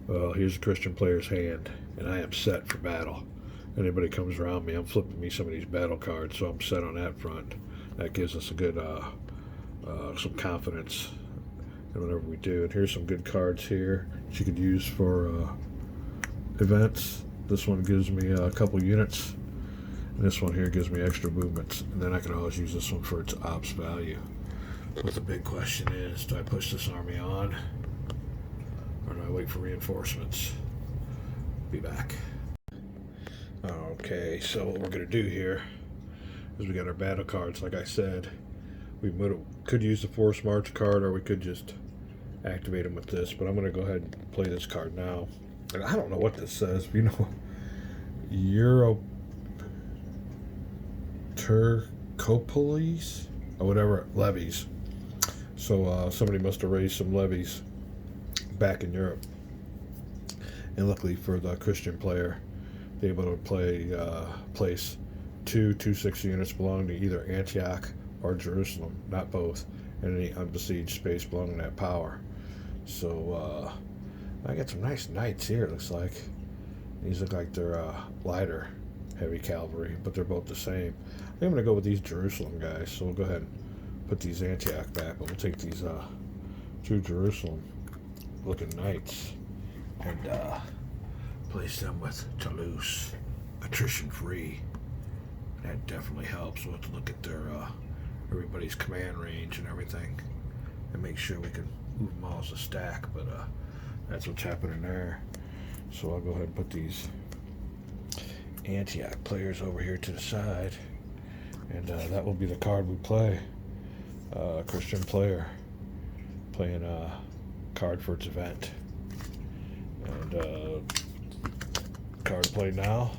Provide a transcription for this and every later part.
Well, here's a Christian player's hand, and I am set for battle. Anybody comes around me, I'm flipping me some of these battle cards, so I'm set on that front. That gives us a good, some confidence in whatever we do. And here's some good cards here that you could use for events. This one gives me a couple units, and this one here gives me extra movements. And then I can always use this one for its ops value. But the big question is, do I push this army on, or do I wait for reinforcements? Be back. Okay, so what we're going to do here is we got our battle cards. Like I said, we could use the Force March card, or we could just activate them with this. But I'm going to go ahead and play this card now. And I don't know what this says, but you know, Euro Turcopolis or whatever, levies. So somebody must have raised some levies back in Europe. And luckily for the Christian player, be able to place two 2/6 units belonging to either Antioch or Jerusalem, not both, and any unbesieged space belonging to that power. So I got some nice knights here, it looks like. These look like they're lighter heavy cavalry, but they're both the same. I think I'm going to go with these Jerusalem guys, so we'll go ahead and put these Antioch back, but we'll take these two Jerusalem looking knights and place them with Toulouse, attrition free. That definitely helps. We'll have to look at their everybody's command range and everything and make sure we can move them all as a stack, but that's what's happening there. So I'll go ahead and put these Antioch players over here to the side, and that will be the card we play. Christian player playing a card for its event. And card to play now.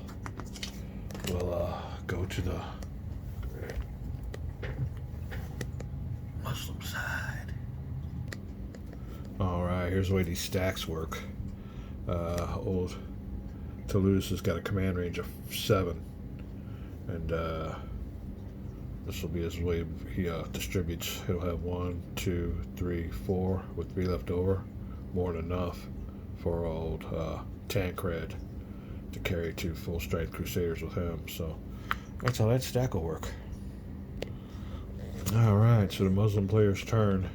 We'll go to the Muslim side. Alright, here's the way these stacks work. Old Toulouse has got a command range of 7. And this will be his way he distributes. He'll have 1, 2, 3, 4 with 3 left over. More than enough for old Tancred to carry 2 full strength Crusaders with him. So that's how that stack will work. Alright, so the Muslim player's turn.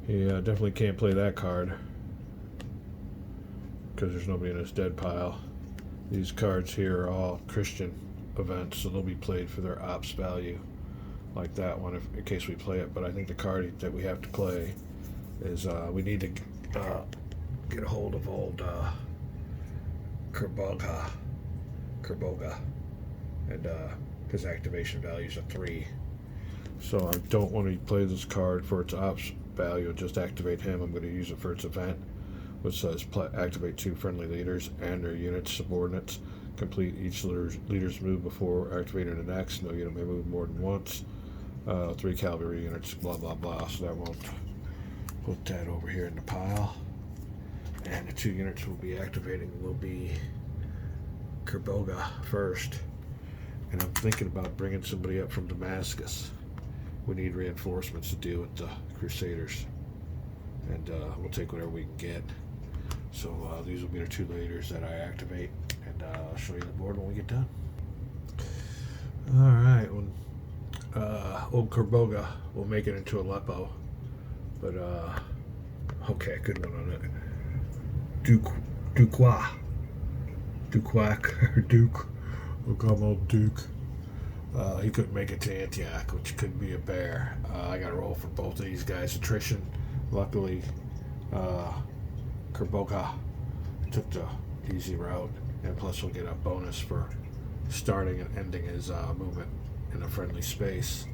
He definitely can't play that card because there's nobody in his dead pile. These cards here are all Christian events, so they'll be played for their ops value, like that one, in case we play it. But I think the card that we have to play is we need to get a hold of old Kerboga, and his activation value is a 3. So I don't want to play this card for its ops value and just activate him. I'm going to use it for its event, which says activate 2 friendly leaders and their units subordinates. Complete each leader's move before activating the next. No unit may move more than once. 3 cavalry units, blah blah blah. So that won't put that over here in the pile. And the 2 units we'll be activating will be Kerboga first. And I'm thinking about bringing somebody up from Damascus. We need reinforcements to deal with the Crusaders. And we'll take whatever we can get. So these will be the 2 leaders that I activate. And I'll show you the board when we get done. Alright, old Kerboga will make it into Aleppo. But, okay, good one on it. Duquac, or Duke. We'll call him old Duke. He couldn't make it to Antioch, which could be a bear. I got to roll for both of these guys. Attrition. Luckily, Kerboga took the easy route, and plus we'll get a bonus for starting and ending his movement in a friendly space.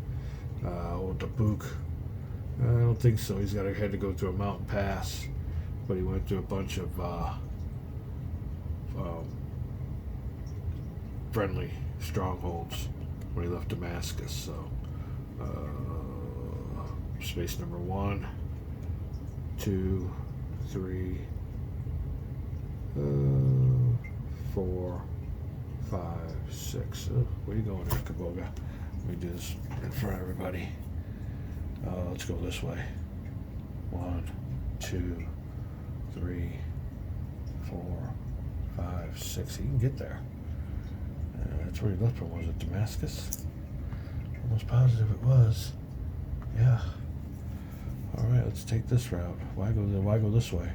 Old Dubuque, I don't think so. He's had to go through a mountain pass, but he went through a bunch of friendly strongholds when he left Damascus. So space number 1, 2, 3, 4, 5, 6. Where are you going there, Kerboga? Let me do this in front of everybody. Let's go this way. 1, 2, 3, 4, 5, 6. He can get there. That's where he left from. Was it Damascus? Almost positive it was. Yeah. All right, let's take this route. Why go this way?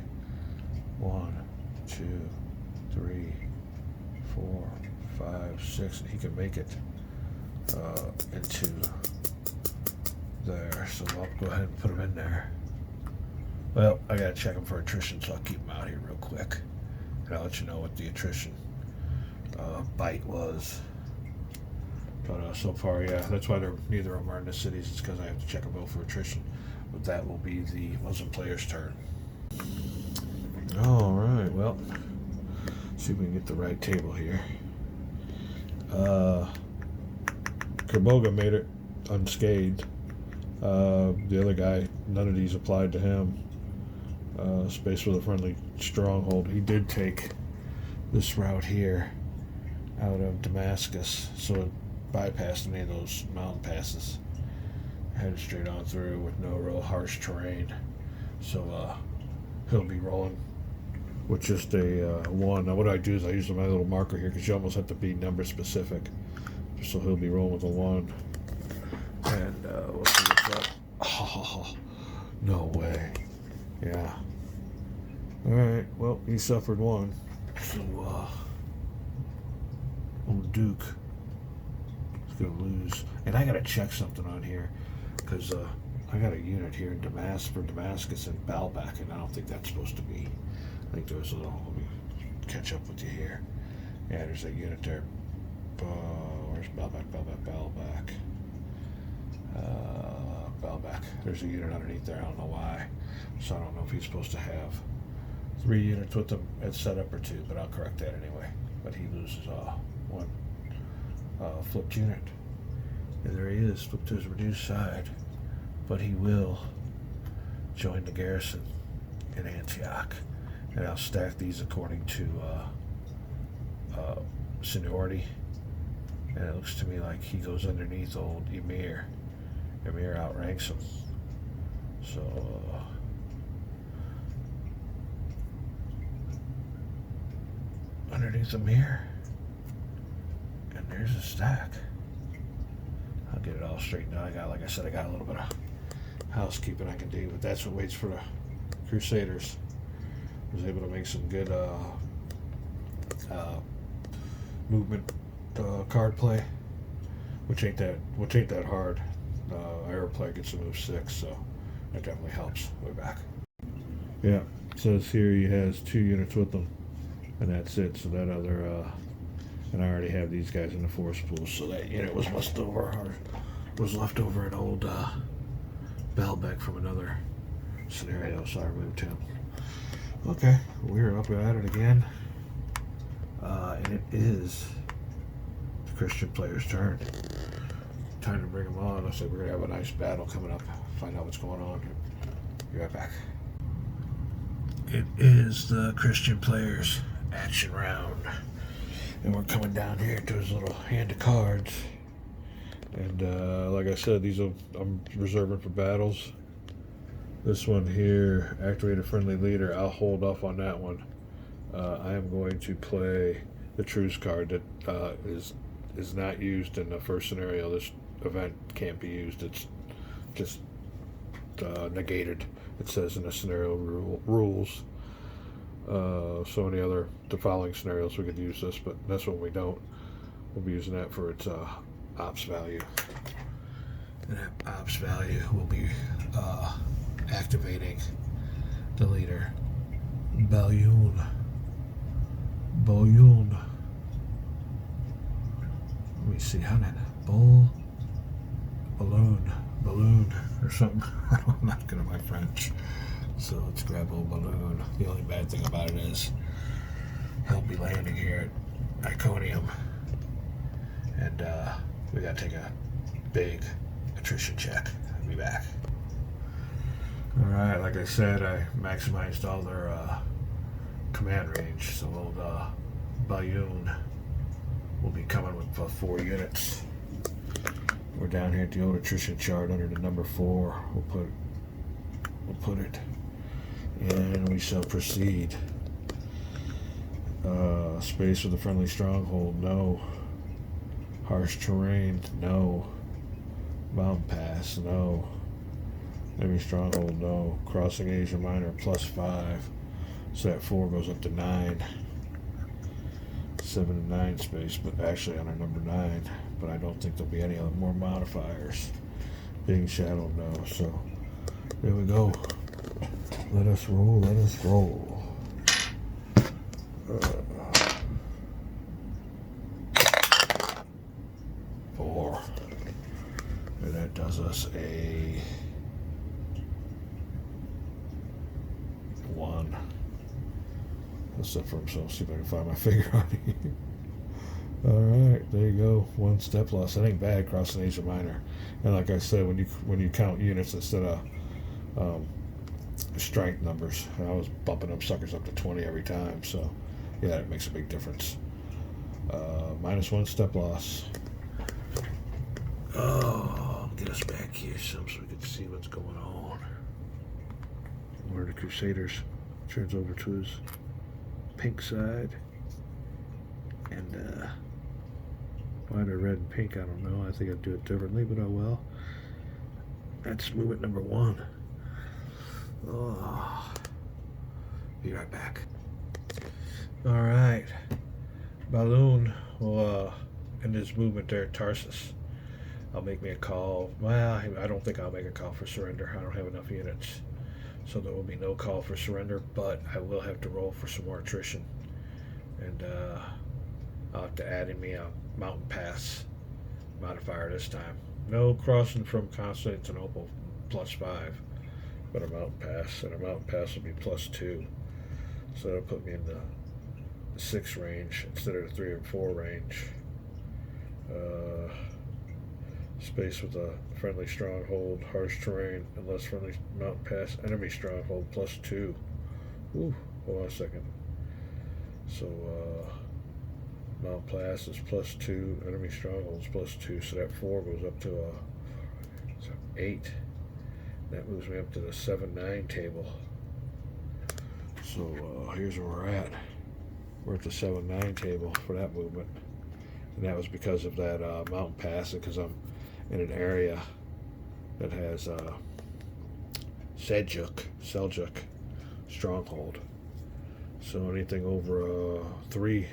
1, 2, 3, 4, 5, 6. He can make it into there. So I'll go ahead and put him in there. Well, I gotta check him for attrition, so I'll keep him out here real quick, and I'll let you know what the attrition bite was. But so far, yeah, that's why neither of them are in the cities. It's because I have to check them both for attrition. But that will be the Muslim player's turn. All right, well, see if we can get the right table here. Kerboga made it unscathed. The other guy, none of these applied to him. Space with a friendly stronghold. He did take this route here out of Damascus, so it bypassed any of those mountain passes. Headed straight on through with no real harsh terrain. So he'll be rolling with just a 1. Now what I do is I use my little marker here because you almost have to be number specific. So he'll be rolling with a 1. And we'll see what's up. Oh, no way. Yeah. Alright, well, he suffered 1. So, old Duke is going to lose. And I got to check something on here. Because I got a unit here in Damascus and Baalbek, and I don't think that's supposed to be. I think there's a little. Let me catch up with you here. Yeah, there's a unit there. Where's Baalbek? Baalbek. There's a unit underneath there. I don't know why. So I don't know if he's supposed to have 3 units with him at setup or 2, but I'll correct that anyway. But he loses 1 flipped unit. And there he is, flipped to his reduced side. But he will join the garrison in Antioch. And I'll stack these according to seniority. And it looks to me like he goes underneath old Emir. Emir outranks him. So, underneath Emir. And there's a stack. I'll get it all straightened out. Like I said, I got a little bit of housekeeping I can do, but that's what waits for the Crusaders. I was able to make some good movement card play, which ain't that hard. Arrow play gets to move 6, so that definitely helps. We're back. Yeah, it says here he has 2 units with him, and that's it. So that other, and I already have these guys in the force pool, so that unit was left over an old Baalbek from another scenario, so I removed him. Okay, we're up at it again, and it is the Christian player's turn. Time to bring them on. Looks like we're gonna have a nice battle coming up. Find out what's going on. Be right back. It is the Christian player's action round, and we're coming down here to his little hand of cards. And like I said, I'm reserving for battles. This one here, activate a friendly leader. I'll hold off on that one. I am going to play the truce card that is not used in the first scenario. This event can't be used. It's just negated. It says in the scenario rules. So any other the following scenarios we could use this, but this one we don't. We'll be using that for its ops value. And that ops value will be activating the leader Balyoun. Let me see how that balloon or something. I'm not good at my French, so let's grab old balloon. The only bad thing about it is he'll be landing here at Iconium, and we gotta take a big attrition check. I'll be back. Alright, like I said, I maximized all their command range, so old Balyoun will be coming with 4 units. We're down here at the old attrition chart under the number 4. We'll put it, and we shall proceed. Space with a friendly stronghold, no. Harsh terrain, no. Mountain pass, no. Enemy stronghold, no. Crossing Asia Minor, +5. So that 4 goes up to 9. 7 and 9 space, but actually on our number 9. But I don't think there'll be any other more modifiers. Being shadowed, no. So there we go. Let us roll, let us roll. 4. And that does us a 1. Let's set for himself, see if I can find my figure on here. Alright, there you go. 1 step loss. That ain't bad crossing Asia Minor. And like I said, when you count units instead of strength numbers, I was bumping them suckers up to 20 every time, so yeah, it makes a big difference. -1 step loss. Oh, get us back here some so we can see what's going on. One of the Crusaders turns over to his pink side, and why they're red and pink, I don't know. I think I'd do it differently, but oh well. That's movement number 1. Oh, be right back. All right, Balloon will end his movement there at Tarsus. I'll make me a call. Well, I don't think I'll make a call for surrender. I don't have enough units, so there will be no call for surrender. But I will have to roll for some more attrition, and I'll have to add in me a mountain pass modifier this time. No crossing from Constantinople, +5. But a mountain pass, and a mountain pass will be +2. So that'll put me in the 6 range instead of the 3 or 4 range. Space with a friendly stronghold, harsh terrain, and less friendly mountain pass, enemy stronghold, +2. Ooh, hold on a second. So mountain pass is +2, enemy strongholds +2, so that 4 goes up to 8. That moves me up to the 7-9 table. So here's where we're at. We're at the 7-9 table for that movement. And that was because of that mountain pass, and because I'm in an area that has Seljuk stronghold. So anything over 3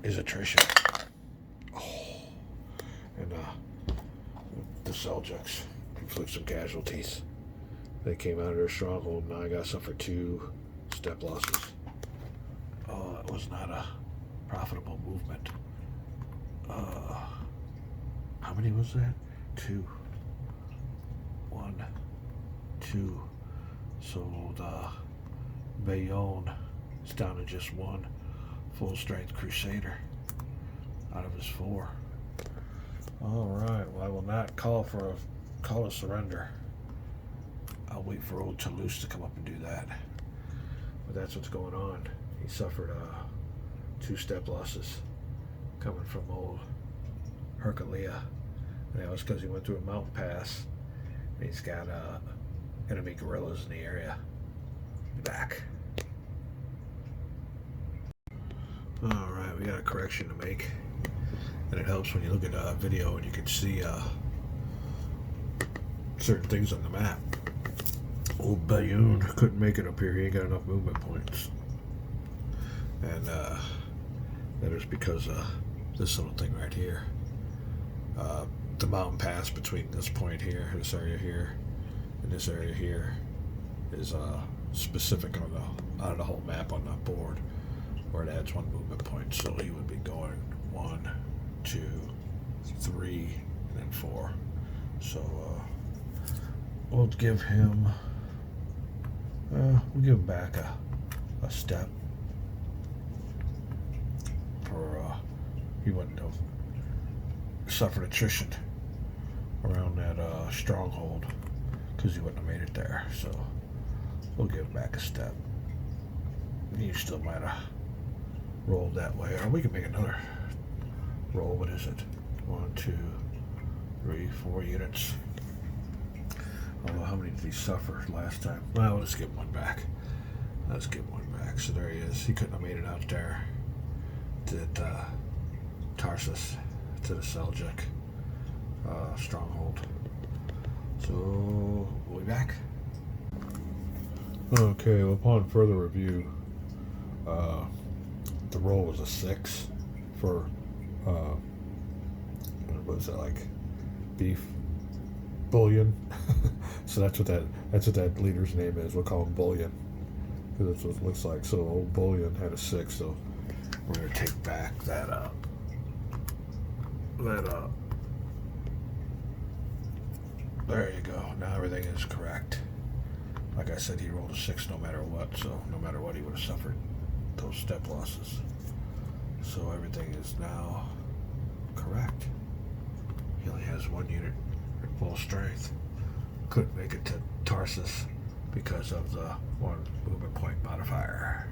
is attrition. Oh. And the Seljuks inflict some casualties. They came out of their stronghold, and now I got to suffer 2 step losses. Oh, it was not a profitable movement. How many was that? 2. 1, 2. So the Bayonne is down to just 1 full-strength Crusader out of his 4. All right. Well, I will not call for a call of surrender. I'll wait for old Toulouse to come up and do that. But that's what's going on. He suffered 2 step losses coming from old Herculea. And that was because he went through a mountain pass. And he's got enemy guerrillas in the area. Back. Alright, we got a correction to make. And it helps when you look at a video and you can see certain things on the map. Old Bayonne couldn't make it up here. He ain't got enough movement points. And that is because this little thing right here. The mountain pass between this point here, this area here, and this area here is specific on out of the whole map on the board, where it adds 1 movement point. So he would be going 1, 2, 3, and then 4. So we'll give him back a step for he wouldn't have suffered attrition around that stronghold because he wouldn't have made it there. So we'll give him back a step. You still might have rolled that way, or we can make another roll. What is it? 1, 2, 3, 4 units. Although how many did he suffer last time? Well, we'll just give him 1 back. Let's get one back. So there he is. He couldn't have made it out there to Tarsus, to the Seljuk stronghold. So we'll be back. Okay, well, upon further review, the roll was a 6 for what is that, like beef bullion? So that's what that leader's name is. We'll call him Bullion because that's what it looks like. So old Bullion had a 6. So we're gonna take back that there you go. Now everything is correct. Like I said, he rolled a 6 no matter what, so no matter what he would have suffered those step losses. So everything is now correct. He only has 1 unit at full strength. Couldn't make it to Tarsus because of the 1 movement point modifier.